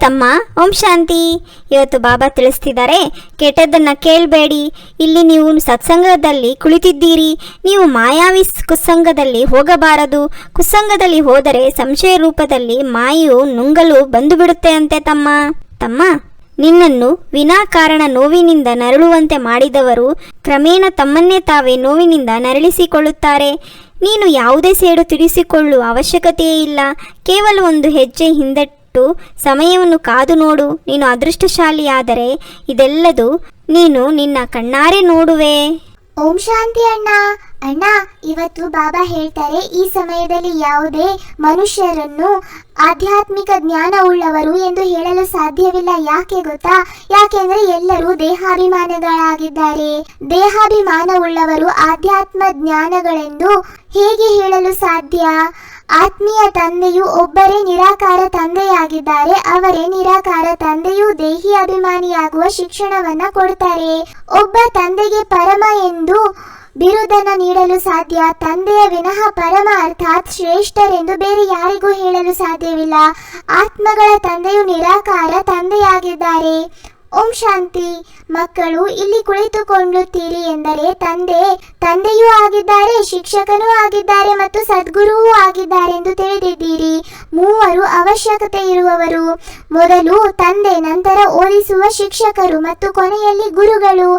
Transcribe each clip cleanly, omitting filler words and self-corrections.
ತಮ್ಮ. ಓಂ ಶಾಂತಿ. ಇವತ್ತು ಬಾಬಾ ತಿಳಿಸ್ತಿದ್ದಾರೆ, ಕೆಟ್ಟದ್ದನ್ನು ಕೇಳಬೇಡಿ. ಇಲ್ಲಿ ನೀವು ಸತ್ಸಂಗದಲ್ಲಿ ಕುಳಿತಿದ್ದೀರಿ. ನೀವು ಮಾಯಾವಿ ಕುಸ್ಸಂಗದಲ್ಲಿ ಹೋಗಬಾರದು. ಕುಸ್ಸಂಗದಲ್ಲಿ ಹೋದರೆ ಸಂಶಯ ರೂಪದಲ್ಲಿ ಮಾಯು ನುಂಗಲು ಬಂದು ಬಿಡುತ್ತೆ ಅಂತೆ ತಮ್ಮ. ತಮ್ಮ, ನಿನ್ನನ್ನು ವಿನಾಕಾರಣ ನೋವಿನಿಂದ ನರಳುವಂತೆ ಮಾಡಿದವರು ಕ್ರಮೇಣ ತಮ್ಮನ್ನೇ ತಾವೇ ನೋವಿನಿಂದ ನರಳಿಸಿಕೊಳ್ಳುತ್ತಾರೆ. ನೀನು ಯಾವುದೇ ಸೇಡು ತಿಳಿಸಿಕೊಳ್ಳುವ ಅವಶ್ಯಕತೆಯೇ ಇಲ್ಲ. ಕೇವಲ ಒಂದು ಹೆಜ್ಜೆ ಹಿಂದಟ್ಟು ಸಮಯವನ್ನು ಕಾದು ನೋಡು. ನೀನು ಅದೃಷ್ಟಶಾಲಿಯಾದರೆ ಇದೆಲ್ಲದು ನೀನು ನಿನ್ನ ಕಣ್ಣಾರೆ ನೋಡುವೆ. ಓಂ ಶಾಂತಿ ಅಣ್ಣ. ಅಣ್ಣ, ಇವತ್ತು ಬಾಬಾ ಹೇಳ್ತಾರೆ, ಈ ಸಮಯದಲ್ಲಿ ಯಾವುದೇ ಮನುಷ್ಯರನ್ನು ಆಧ್ಯಾತ್ಮಿಕ ಜ್ಞಾನ ಉಳ್ಳವರು ಎಂದು ಹೇಳಲು ಸಾಧ್ಯವಿಲ್ಲ. ಯಾಕೆ ಗೊತ್ತಾ? ಯಾಕೆಂದ್ರೆ ಎಲ್ಲರೂ ದೇಹಾಭಿಮಾನಿಗಳಾಗಿದ್ದಾರೆ. ದೇಹಾಭಿಮಾನ ಉಳ್ಳವರು ಆಧ್ಯಾತ್ಮ ಜ್ಞಾನಗಳೆಂದು ಹೇಗೆ ಹೇಳಲು ಸಾಧ್ಯ? ಆತ್ಮೀಯ ತಂದೆಯು ಒಬ್ಬರೇ ನಿರಾಕಾರ ತಂದೆಯಾಗಿದ್ದಾರೆ. ಅವರೇ ನಿರಾಕಾರ ತಂದೆಯು ದೇಹಿ ಅಭಿಮಾನಿಯಾಗುವ ಶಿಕ್ಷಣವನ್ನ ಕೊಡ್ತಾರೆ. ಒಬ್ಬ ತಂದೆಗೆ ಪರಮ ಎಂದು ಬಿರುದನ್ನು ನೀಡಲು ಸಾಧ್ಯ. ತಂದೆಯ ವಿನಃ ಪರಮ ಅರ್ಥಾತ್ ಶ್ರೇಷ್ಠರೆಂದು ಬೇರೆ ಯಾರಿಗೂ ಹೇಳಲು ಸಾಧ್ಯವಿಲ್ಲ. ಆತ್ಮಗಳ ತಂದೆಯು ನಿರಾಕಾರ ತಂದೆಯಾಗಿದ್ದಾರೆ. ಓಂ ಶಾಂತಿ. ಮಕ್ಕಳು ಇಲ್ಲಿ ಕುಳಿತುಕೊಳ್ಳುತ್ತೀರಿ ಎಂದರೆ ತಂದೆಯೂ ಆಗಿದ್ದಾರೆ, ಶಿಕ್ಷಕನೂ ಆಗಿದ್ದಾರೆ ಮತ್ತು ಸದ್ಗುರುವೂ ಆಗಿದ್ದಾರೆ ಎಂದು ತಿಳಿದಿದ್ದೀರಿ. ಮೂವರು ಅವಶ್ಯಕತೆ ಇರುವವರು. ಮೊದಲು ತಂದೆ, ನಂತರ ಓದಿಸುವ ಶಿಕ್ಷಕರು ಮತ್ತು ಕೊನೆಯಲ್ಲಿ ಗುರುಗಳು.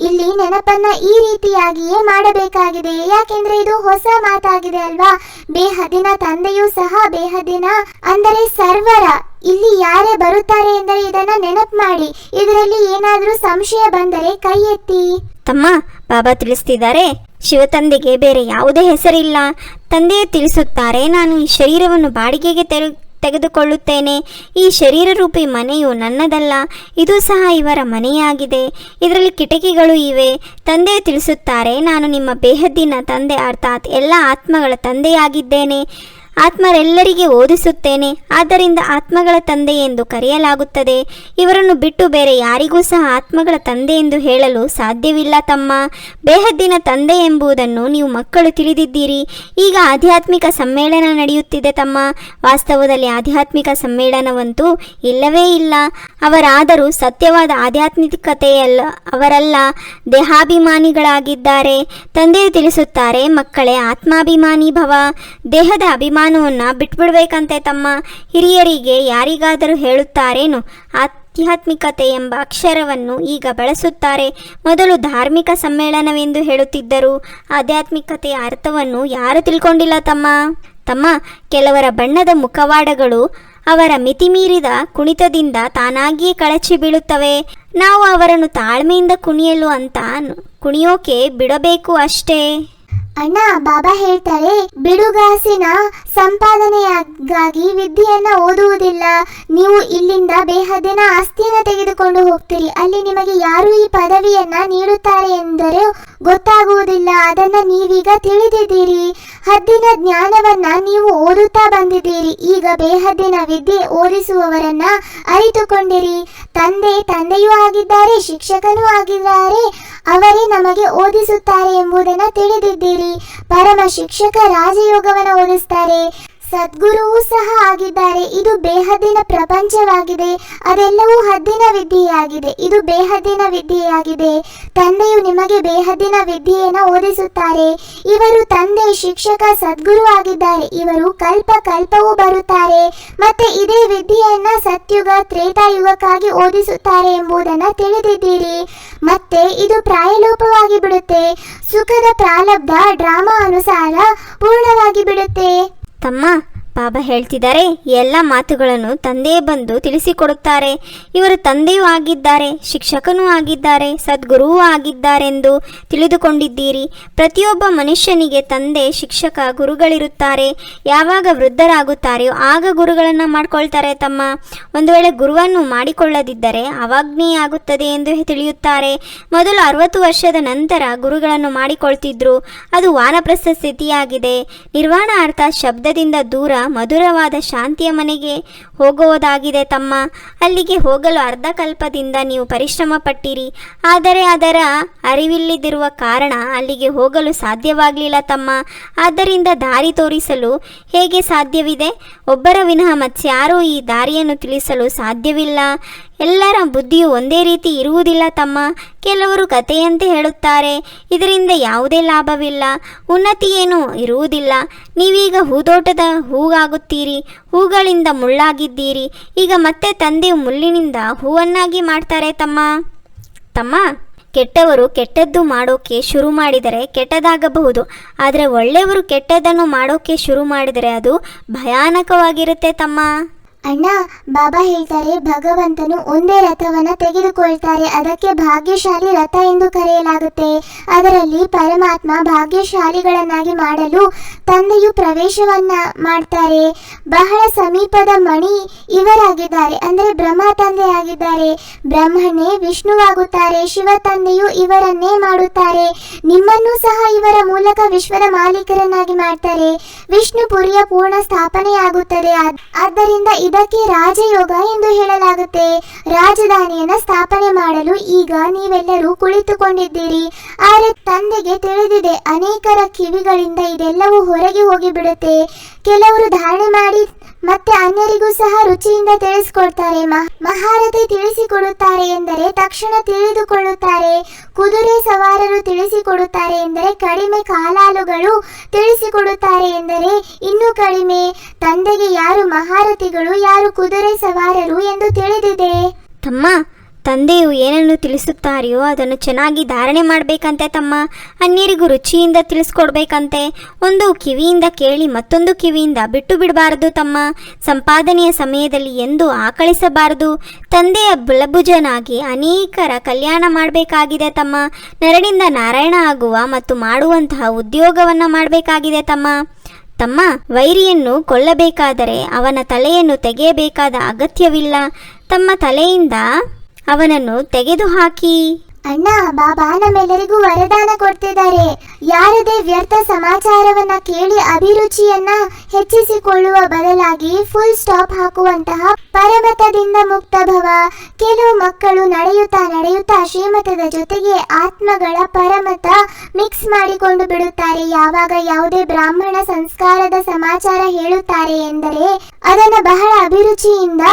ಇಲ್ಲಿ ನೆನಪನ್ನ ಈ ರೀತಿಯಾಗಿಯೇ ಮಾಡಬೇಕಾಗಿದೆ. ಯಾಕೆಂದ್ರೆ ಇದು ಹೊಸ ಮಾತಾಗಿದೆ ಅಲ್ವಾ? ಬೇಹದಿನ ತಂದೆಯೂ ಸಹ ಬೇಹದಿನ ಅಂದರೆ ಸರ್ವರ. ಇಲ್ಲಿ ಯಾರೇ ಬರುತ್ತಾರೆ ಎಂದರೆ ಇದನ್ನ ನೆನಪು ಮಾಡಿ. ಇದರಲ್ಲಿ ಏನಾದರೂ ಸಂಶಯ ಬಂದರೆ ಕೈ ಎತ್ತಿ. ತಮ್ಮ, ಬಾಬಾ ತಿಳಿಸ್ತಿದ್ದಾರೆ, ಶಿವತಂದೆಗೆ ಬೇರೆ ಯಾವುದೇ ಹೆಸರಿಲ್ಲ. ತಂದೆಯೇ ತಿಳಿಸುತ್ತಾರೆ, ನಾನು ಈ ಶರೀರವನ್ನು ಬಾಡಿಗೆಗೆ ತೆಗೆದುಕೊಳ್ಳುತ್ತೇನೆ. ಈ ಶರೀರ ರೂಪಿ ಮನೆಯು ನನ್ನದಲ್ಲ, ಇದು ಸಹ ಇವರ ಮನೆಯಾಗಿದೆ. ಇದರಲ್ಲಿ ಕಿಟಕಿಗಳು ಇವೆ. ತಂದೆ ತಿಳಿಸುತ್ತಾರೆ, ನಾನು ನಿಮ್ಮ ಬೇಹದ್ದಿನ ತಂದೆ ಅರ್ಥಾತ್ ಎಲ್ಲ ಆತ್ಮಗಳ ತಂದೆಯಾಗಿದ್ದೇನೆ. ಆತ್ಮರೆಲ್ಲರಿಗೆ ಓದಿಸುತ್ತೇನೆ. ಆದ್ದರಿಂದ ಆತ್ಮಗಳ ತಂದೆ ಎಂದು ಕರೆಯಲಾಗುತ್ತದೆ. ಇವರನ್ನು ಬಿಟ್ಟು ಬೇರೆ ಯಾರಿಗೂ ಸಹ ಆತ್ಮಗಳ ತಂದೆ ಎಂದು ಹೇಳಲು ಸಾಧ್ಯವಿಲ್ಲ ತಮ್ಮ. ಬೇಹದ್ದಿನ ತಂದೆ ಎಂಬುದನ್ನು ನೀವು ಮಕ್ಕಳು ತಿಳಿದಿದ್ದೀರಿ. ಈಗ ಆಧ್ಯಾತ್ಮಿಕ ಸಮ್ಮೇಳನ ನಡೆಯುತ್ತಿದೆ ತಮ್ಮ. ವಾಸ್ತವದಲ್ಲಿ ಆಧ್ಯಾತ್ಮಿಕ ಸಮ್ಮೇಳನವಂತೂ ಇಲ್ಲವೇ ಇಲ್ಲ. ಅವರಾದರೂ ಸತ್ಯವಾದ ಆಧ್ಯಾತ್ಮಿಕತೆಯಲ್ಲ, ಅವರಲ್ಲ, ದೇಹಾಭಿಮಾನಿಗಳಾಗಿದ್ದಾರೆ. ತಂದೆಯು ತಿಳಿಸುತ್ತಾರೆ, ಮಕ್ಕಳೇ ಆತ್ಮಾಭಿಮಾನಿ ಭವ. ದೇಹದ ಅಭಿಮಾನವನ್ನು ಬಿಟ್ಬಿಡ್ಬೇಕಂತೆ ತಮ್ಮ. ಹಿರಿಯರಿಗೆ ಯಾರಿಗಾದರೂ ಹೇಳುತ್ತಾರೇನು? ಆಧ್ಯಾತ್ಮಿಕತೆ ಎಂಬ ಅಕ್ಷರವನ್ನು ಈಗ ಬಳಸುತ್ತಾರೆ. ಮೊದಲು ಧಾರ್ಮಿಕ ಸಮ್ಮೇಳನವೆಂದು ಹೇಳುತ್ತಿದ್ದರು. ಆಧ್ಯಾತ್ಮಿಕತೆಯ ಅರ್ಥವನ್ನು ಯಾರು ತಿಳ್ಕೊಂಡಿಲ್ಲ ತಮ್ಮ. ಕೆಲವರ ಬಣ್ಣದ ಮುಖವಾಡಗಳು ಅವರ ಮಿತಿಮೀರಿದ ಕುಣಿತದಿಂದ ತಾನಾಗಿಯೇ ಕಳಚಿ ಬೀಳುತ್ತವೆ. ನಾವು ಅವರನ್ನು ತಾಳ್ಮೆಯಿಂದ ಕುಣಿಯಲು ಅಂತ ಕುಣಿಯೋಕೆ ಬಿಡಬೇಕು ಅಷ್ಟೇ. ಅಣ್ಣ, ಬಾಬಾ ಹೇಳ್ತಾರೆ, ಬಿಡುಗಾಸಿನ ಸಂಪಾದನೆಯಾಗಿ ವಿದ್ಯೆಯನ್ನ ಓದುವುದಿಲ್ಲ. ನೀವು ಇಲ್ಲಿಂದ ಬೇಹದ್ದಿನ ಆಸ್ತಿಯನ್ನ ತೆಗೆದುಕೊಂಡು ಹೋಗ್ತೀರಿ. ಅಲ್ಲಿ ನಿಮಗೆ ಯಾರು ಈ ಪದವಿಯನ್ನ ನೀಡುತ್ತಾರೆ ಎಂದರೆ ಗೊತ್ತಾಗುವುದಿಲ್ಲ. ಅದನ್ನ ನೀವೀಗ ತಿಳಿದಿದ್ದೀರಿ. ಹದ್ದಿನ ಜ್ಞಾನವನ್ನ ನೀವು ಓದುತ್ತಾ ಬಂದಿದ್ದೀರಿ. ಈಗ ಬೇಹದ್ದಿನ ವಿದ್ಯೆ ಓದಿಸುವವರನ್ನ ಅರಿತುಕೊಂಡಿರಿ. ತಂದೆಯೂ ಆಗಿದ್ದಾರೆ, ಶಿಕ್ಷಕನೂ ಆಗಿದ್ದಾರೆ. ಅವರೇ ನಮಗೆ ಓದಿಸುತ್ತಾರೆ ಎಂಬುದನ್ನು ತಿಳಿದಿದ್ದೀರಿ. ಪರಮ ಶಿಕ್ಷಕ ರಾಜಯೋಗವನ್ನು ಓದಿಸ್ತಾರೆ. ಸದ್ಗುರುವೂ ಸಹ ಆಗಿದ್ದಾರೆ. ಇದು ಬೇಹದ್ದಿನ ಪ್ರಪಂಚವಾಗಿದೆ. ಅದೆಲ್ಲವೂ ಹದ್ದಿನ ವಿದ್ಯೆಯಾಗಿದೆ. ಇದು ಬೇಹದ್ದಿನ ವಿದ್ಯೆಯಾಗಿದೆ. ತಂದೆಯು ನಿಮಗೆ ಬೇಹದ್ದಿನ ವಿದ್ಯೆಯನ್ನು ಓದಿಸುತ್ತಾರೆ. ಇವರು ತಂದೆ, ಶಿಕ್ಷಕ, ಸದ್ಗುರು ಆಗಿದ್ದಾರೆ. ಇವರು ಕಲ್ಪವೂ ಬರುತ್ತಾರೆ. ಮತ್ತೆ ಇದೇ ವಿದ್ಯೆಯನ್ನ ಸತ್ಯುಗ, ತ್ರೇತಾಯುಗಕ್ಕಾಗಿ ಓದಿಸುತ್ತಾರೆ ಎಂಬುದನ್ನು ತಿಳಿದಿದ್ದೀರಿ. ಮತ್ತೆ ಇದು ಪ್ರಾಯಲೋಪವಾಗಿ ಬಿಡುತ್ತೆ. ಸುಖದ ಪ್ರಾರಬ್ಧ ಡ್ರಾಮಾ ಅನುಸಾರ ಪೂರ್ಣವಾಗಿ ಬಿಡುತ್ತೆ. ತಮ್ಮ, ಬಾಬಾ ಹೇಳ್ತಿದ್ದಾರೆ, ಎಲ್ಲ ಮಾತುಗಳನ್ನು ತಂದೆಯೇ ಬಂದು ತಿಳಿಸಿಕೊಡುತ್ತಾರೆ. ಇವರು ತಂದೆಯೂ ಆಗಿದ್ದಾರೆ, ಶಿಕ್ಷಕನೂ ಆಗಿದ್ದಾರೆ, ಸದ್ಗುರುವೂ ಆಗಿದ್ದಾರೆಂದು ತಿಳಿದುಕೊಂಡಿದ್ದೀರಿ. ಪ್ರತಿಯೊಬ್ಬ ಮನುಷ್ಯನಿಗೆ ತಂದೆ, ಶಿಕ್ಷಕ, ಗುರುಗಳಿರುತ್ತಾರೆ. ಯಾವಾಗ ವೃದ್ಧರಾಗುತ್ತಾರೆಯೋ ಆಗ ಗುರುಗಳನ್ನು ಮಾಡಿಕೊಳ್ತಾರೆ ತಮ್ಮ. ಒಂದು ವೇಳೆ ಗುರುವನ್ನು ಮಾಡಿಕೊಳ್ಳದಿದ್ದರೆ ಅವಾಜ್ಞೆಯಾಗುತ್ತದೆ ಎಂದು ತಿಳಿಯುತ್ತಾರೆ. ಮೊದಲು 60 ವರ್ಷದ ನಂತರ ಗುರುಗಳನ್ನು ಮಾಡಿಕೊಳ್ತಿದ್ರು. ಅದು ವಾನಪ್ರಸ್ಥ ಸ್ಥಿತಿಯಾಗಿದೆ. ನಿರ್ವಾಣ ಅರ್ಥಾತ್ ಶಬ್ದದಿಂದ ದೂರ ಮಧುರವಾದ ಶಾಂತಿಯ ಮನೆಗೆ ಹೋಗುವುದಾಗಿದೆ ತಮ್ಮ. ಅಲ್ಲಿಗೆ ಹೋಗಲು ಅರ್ಧ ಕಲ್ಪದಿಂದ ನೀವು ಪರಿಶ್ರಮ ಪಟ್ಟಿರಿ. ಆದರೆ ಅದರ ಅರಿವಿಲ್ಲದಿರುವ ಕಾರಣ ಅಲ್ಲಿಗೆ ಹೋಗಲು ಸಾಧ್ಯವಾಗಲಿಲ್ಲ ತಮ್ಮ. ಆದ್ದರಿಂದ ದಾರಿ ತೋರಿಸಲು ಹೇಗೆ ಸಾಧ್ಯವಿದೆ? ಒಬ್ಬರ ವಿನಃ ಮತ್ಯಾರೂ ಈ ದಾರಿಯನ್ನು ತಿಳಿಸಲು ಸಾಧ್ಯವಿಲ್ಲ. ಎಲ್ಲರ ಬುದ್ಧಿಯು ಒಂದೇ ರೀತಿ ಇರುವುದಿಲ್ಲ ತಮ್ಮ. ಕೆಲವರು ಕಥೆಯಂತೆ ಹೇಳುತ್ತಾರೆ, ಇದರಿಂದ ಯಾವುದೇ ಲಾಭವಿಲ್ಲ, ಉನ್ನತಿಯೇನೂ ಇರುವುದಿಲ್ಲ. ನೀವೀಗ ಹೂದೋಟದ ಹೂವಾಗುತ್ತೀರಿ, ಹೂಗಳಿಂದ ಮುಳ್ಳಾಗಿದ್ದೀರಿ. ಈಗ ಮತ್ತೆ ತಂದೆಯು ಮುಳ್ಳಿನಿಂದ ಹೂವನ್ನಾಗಿ ಮಾಡ್ತಾರೆ ತಮ್ಮ. ಕೆಟ್ಟವರು ಕೆಟ್ಟದ್ದು ಮಾಡೋಕ್ಕೆ ಶುರು ಮಾಡಿದರೆ ಕೆಟ್ಟದಾಗಬಹುದು. ಆದರೆ ಒಳ್ಳೆಯವರು ಕೆಟ್ಟದ್ದನ್ನು ಮಾಡೋಕ್ಕೆ ಶುರು ಮಾಡಿದರೆ ಅದು ಭಯಾನಕವಾಗಿರುತ್ತೆ ತಮ್ಮ. ಅಣ್ಣ, ಬಾಬಾ ಹೇಳ್ತಾರೆ ಭಗವಂತನು ಒಂದೇ ರಥವನ್ನ ತೆಗೆದುಕೊಳ್ತಾರೆ, ಅದಕ್ಕೆ ಭಾಗ್ಯಶಾಲಿ ರಥ ಎಂದು ಕರೆಯಲಾಗುತ್ತೆ. ಅದರಲ್ಲಿ ಪರಮಾತ್ಮ ಭಾಗ್ಯಶಾಲಿಗಳನ್ನಾಗಿ ಮಾಡಲು ತಂದೆಯು ಪ್ರವೇಶವನ್ನ ಮಾಡ್ತಾರೆ. ಬಹಳ ಸಮೀಪದ ಮಣಿ ಇವರಾಗಿದ್ದಾರೆ, ಅಂದರೆ ಬ್ರಹ್ಮ ತಂದೆ ಆಗಿದ್ದಾರೆ. ಬ್ರಹ್ಮನೇ ವಿಷ್ಣುವಾಗುತ್ತಾರೆ, ಶಿವ ತಂದೆಯು ಇವರನ್ನೇ ಮಾಡುತ್ತಾರೆ. ನಿಮ್ಮನ್ನೂ ಸಹ ಇವರ ಮೂಲಕ ವಿಶ್ವದ ಮಾಲೀಕರನ್ನಾಗಿ ಮಾಡ್ತಾರೆ. ವಿಷ್ಣುಪುರಿಯ ಪೂರ್ಣ ಸ್ಥಾಪನೆಯಾಗುತ್ತದೆ. ಆದ್ದರಿಂದ ಇದಕ್ಕೆ ರಾಜಯೋಗ ಎಂದು ಹೇಳಲಾಗುತ್ತೆ. ರಾಜಧಾನಿಯನ್ನ ಸ್ಥಾಪನೆ ಮಾಡಲು ಈಗ ನೀವೆಲ್ಲರೂ ಕುಳಿತುಕೊಂಡಿದ್ದೀರಿ. ಆದರೆ ತಂದೆಗೆ ತಿಳಿದಿದೆ, ಅನೇಕರ ಕಿವಿಗಳಿಂದ ಇದೆಲ್ಲವೂ ಹೊರಗೆ ಹೋಗಿಬಿಡುತ್ತೆ. ಕೆಲವರು ಧಾರಣೆ ಮಾಡಿ ಮತ್ತೆ ಅನ್ಯರಿಗೂ ಸಹ ರುಚಿಯಿಂದ ತಿಳಿಸಿಕೊಡ್ತಾರೆ. ಮಹಾರಥಿ ತಿಳಿಸಿಕೊಡುತ್ತಾರೆ ಎಂದರೆ ತಕ್ಷಣ ತಿಳಿದುಕೊಳ್ಳುತ್ತಾರೆ. ಕುದುರೆ ಸವಾರರು ತಿಳಿಸಿಕೊಡುತ್ತಾರೆ ಎಂದರೆ ಕಡಿಮೆ, ಕಾಲಾಳುಗಳು ತಿಳಿಸಿಕೊಡುತ್ತಾರೆ ಎಂದರೆ ಇನ್ನೂ ಕಡಿಮೆ. ತಂದೆಗೆ ಯಾರು ಮಹಾರಥಿಗಳು, ಯಾರು ಕುದುರೆ ಸವಾರರು ಎಂದು ತಿಳಿದಿದೆ ತಮ್ಮ. ತಂದೆಯು ಏನನ್ನು ತಿಳಿಸುತ್ತಾರೆಯೋ ಅದನ್ನು ಚೆನ್ನಾಗಿ ಧಾರಣೆ ಮಾಡಬೇಕಂತೆ ತಮ್ಮ. ಅನ್ಯರಿಗೂ ರುಚಿಯಿಂದ ತಿಳಿಸ್ಕೊಡ್ಬೇಕಂತೆ. ಒಂದು ಕಿವಿಯಿಂದ ಕೇಳಿ ಮತ್ತೊಂದು ಕಿವಿಯಿಂದ ಬಿಟ್ಟು ಬಿಡಬಾರದು ತಮ್ಮ. ಸಂಪಾದನೆಯ ಸಮಯದಲ್ಲಿ ಎಂದು ಆಕಳಿಸಬಾರದು. ತಂದೆಯ ಬಲಭುಜನಾಗಿ ಅನೇಕರ ಕಲ್ಯಾಣ ಮಾಡಬೇಕಾಗಿದೆ ತಮ್ಮ. ನರನಿಂದ ನಾರಾಯಣ ಆಗುವ ಮತ್ತು ಮಾಡುವಂತಹ ಉದ್ಯೋಗವನ್ನು ಮಾಡಬೇಕಾಗಿದೆ ತಮ್ಮ. ವೈರಿಯನ್ನು ಕೊಲ್ಲಬೇಕಾದರೆ ಅವನ ತಲೆಯನ್ನು ತೆಗೆಯಬೇಕಾದ ಅಗತ್ಯವಿಲ್ಲ ತಮ್ಮ. ತಲೆಯಿಂದ ಅವನನ್ನು ತೆಗೆದುಹಾಕಿ. ಅಣ್ಣ, ಬಾಬಾ ನಮ್ಮೆಲ್ಲರಿಗೂ ವರದಾನ ಕೊಡ್ತಿದ್ದಾರೆ. ಯಾರದೇ ವ್ಯರ್ಥ ಸಮಾಚಾರವನ್ನ ಕೇಳಿ ಅಭಿರುಚಿಯನ್ನ ಹೆಚ್ಚಿಸಿಕೊಳ್ಳುವ ಬದಲಾಗಿ ಫುಲ್ ಸ್ಟಾಪ್ ಹಾಕುವಂತಹ ಪರಮತದಿಂದ ಮುಕ್ತ ಭವ. ಕೆಲವು ಮಕ್ಕಳು ನಡೆಯುತ್ತಾ ಶ್ರೀಮತದ ಜೊತೆಗೆ ಆತ್ಮಗಳ ಪರಮತ ಮಿಕ್ಸ್ ಮಾಡಿಕೊಂಡು ಬಿಡುತ್ತಾರೆ. ಯಾವಾಗ ಯಾವುದೇ ಬ್ರಾಹ್ಮಣ ಸಂಸ್ಕಾರದ ಸಮಾಚಾರ ಹೇಳುತ್ತಾರೆ ಎಂದರೆ ಅದನ್ನು ಬಹಳ ಅಭಿರುಚಿಯಿಂದ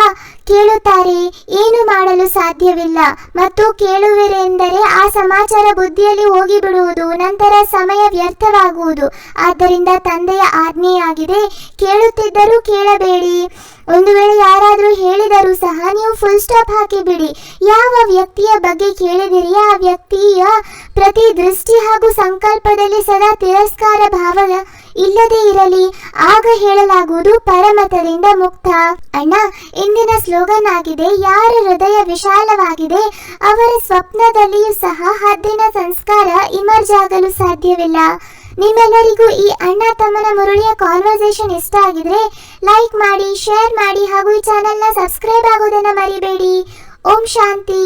ಕೇಳುತ್ತಾರೆ. ಏನು ಮಾಡಲು ಸಾಧ್ಯವಿಲ್ಲ ಮತ್ತು ಕೇಳುವಿರೆಂದರೆ ಆ ಸಮಾಚಾರ ಬುದ್ಧಿಯಲ್ಲಿ ಹೋಗಿಬಿಡುವುದು, ನಂತರ ಸಮಯ ವ್ಯರ್ಥವಾಗುವುದು. ಆದ್ದರಿಂದ ತಂದೆಯ ಆಜ್ಞೆಯಾಗಿದೆ, ಕೇಳುತ್ತಿದ್ದರೂ ಕೇಳಬೇಡಿ. ಒಂದು ವೇಳೆ ಯಾರಾದರೂ ಹೇಳಿದರೂ ಸಹ ನೀವು ಫುಲ್ ಸ್ಟಾಪ್ ಹಾಕಿಬಿಡಿ. ಯಾವ ವ್ಯಕ್ತಿಯ ಬಗ್ಗೆ ಕೇಳಿದಿರಿ ಆ ವ್ಯಕ್ತಿಯ ಪ್ರತಿ ದೃಷ್ಟಿ ಹಾಗೂ ಸಂಕಲ್ಪದಲ್ಲಿ ಸದಾ ತಿರಸ್ಕಾರ ಭಾವ ಇಲ್ಲದೆ ಇರಲಿ. ಆಗ ಹೇಳಲಾಗುವುದು ಪರಮತದಿಂದ ಮುಕ್ತ. ಅಣ್ಣ, ಇಂದಿನ ಸ್ಲೋಗನ್ ಆಗಿದೆ, ಯಾರ ಹೃದಯ ವಿಶಾಲವಾಗಿದೆ ಅವರ ಸ್ವಪ್ನದಲ್ಲಿಯೂ ಸಹ ಹದ್ದಿನ ಸಂಸ್ಕಾರ ಇಮರ್ಜ್ ಆಗಲು ಸಾಧ್ಯವಿಲ್ಲ. ನಿಮ್ಮೆಲ್ಲರಿಗೂ ಈ ಅಣ್ಣ ತಮ್ಮನ ಮುರಳಿಯ ಕಾನ್ವರ್ಸೇಷನ್ ಇಷ್ಟ ಆಗಿದ್ರೆ ಲೈಕ್ ಮಾಡಿ, ಶೇರ್ ಮಾಡಿ ಹಾಗೂ ಈ ಚಾನೆಲ್ನ ಸಬ್ಸ್ಕ್ರೈಬ್ ಆಗೋದನ್ನ ಮರಿಬೇಡಿ. ಓಂ ಶಾಂತಿ.